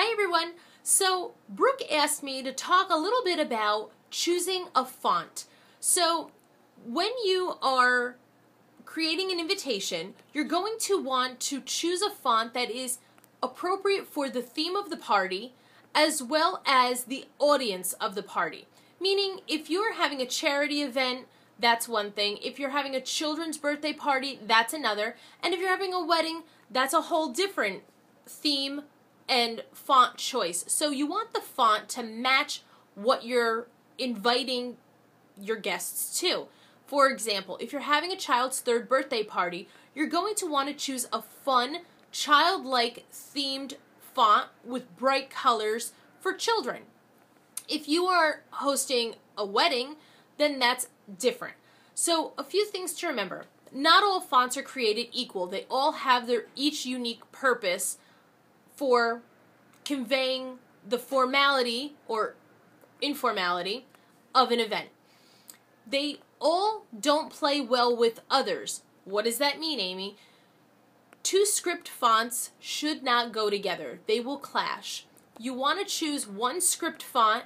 Hi everyone. So Brooke asked me to talk a little bit about choosing a font. So when you are creating an invitation, you're going to want to choose a font that is appropriate for the theme of the party as well as the audience of the party. Meaning, if you're having a charity event, that's one thing. If you're having a children's birthday party, that's another. And if you're having a wedding, that's a whole different theme and font choice. So you want the font to match what you're inviting your guests to. For example, if you're having a child's third birthday party, you're going to want to choose a fun, childlike themed font with bright colors for children. If you are hosting a wedding, then that's different. So a few things to remember. Not all fonts are created equal. They all have their each unique purpose for conveying the formality or informality of an event. They all don't play well with others. What does that mean, Amy? Two script fonts should not go together. They will clash. You want to choose one script font,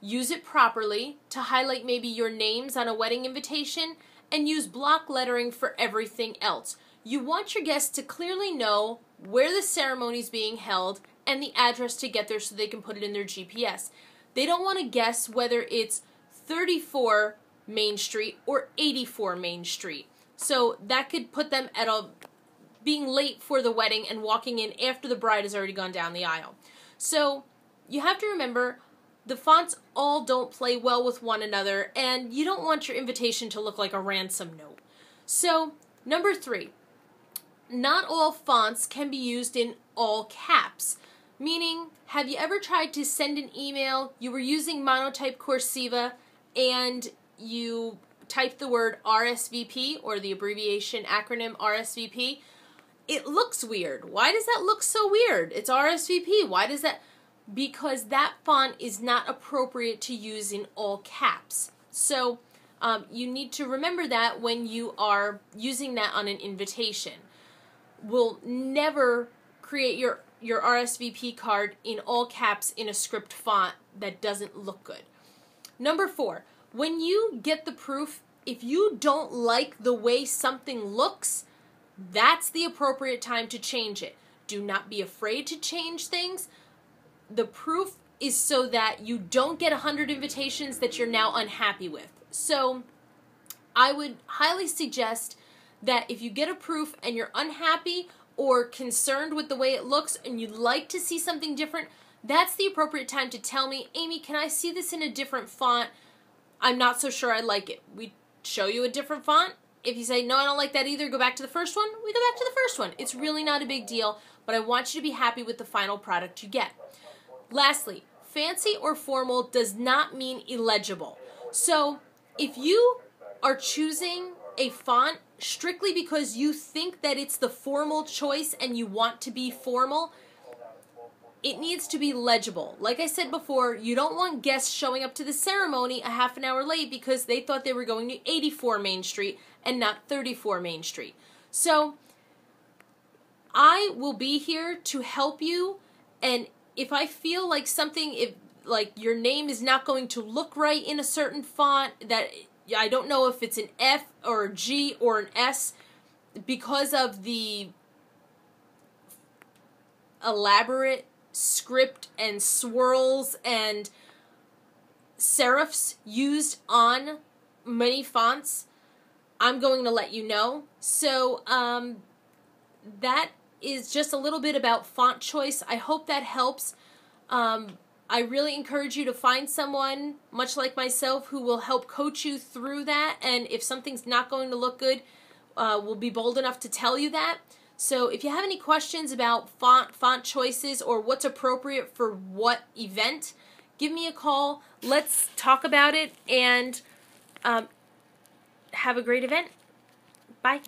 use it properly to highlight maybe your names on a wedding invitation, and use block lettering for everything else. You want your guests to clearly know where the ceremony is being held and the address to get there so they can put it in their GPS. They don't want to guess whether it's 34 Main Street or 84 Main Street. So that could put them at being late for the wedding and walking in after the bride has already gone down the aisle. So you have to remember the fonts all don't play well with one another, and you don't want your invitation to look like a ransom note. So, number 3, not all fonts can be used in all caps. Meaning, have you ever tried to send an email, you were using Monotype Cursiva, and you typed the word RSVP, or the abbreviation acronym RSVP? It looks weird. Why does that look so weird? It's RSVP. Why does that? Because that font is not appropriate to use in all caps. So you need to remember that when you are using that on an invitation. We'll never create your RSVP card in all caps in a script font that doesn't look good. Number 4, when you get the proof, if you don't like the way something looks, that's the appropriate time to change it. Do not be afraid to change things. The proof is so that you don't get 100 invitations that you're now unhappy with. So I would highly suggest that if you get a proof and you're unhappy or concerned with the way it looks and you'd like to see something different, that's the appropriate time to tell me, Amy, can I see this in a different font? I'm not so sure I like it. We show you a different font. If you say, no, I don't like that either, go back to the first one, we go back to the first one. It's really not a big deal, but I want you to be happy with the final product you get. Lastly, fancy or formal does not mean illegible. So if you are choosing a font strictly because you think that it's the formal choice and you want to be formal, it needs to be legible. Like I said before, you don't want guests showing up to the ceremony a half an hour late because they thought they were going to 84 Main Street and not 34 Main Street. So I will be here to help you, and if I feel like like your name is not going to look right in a certain font, that I don't know if it's an F or a G or an S, because of the elaborate script and swirls and serifs used on many fonts, I'm going to let you know. So that is just a little bit about font choice. I hope that helps. I really encourage you to find someone, much like myself, who will help coach you through that, and if something's not going to look good, we'll be bold enough to tell you that. So if you have any questions about font choices or what's appropriate for what event, give me a call. Let's talk about it, and have a great event. Bye.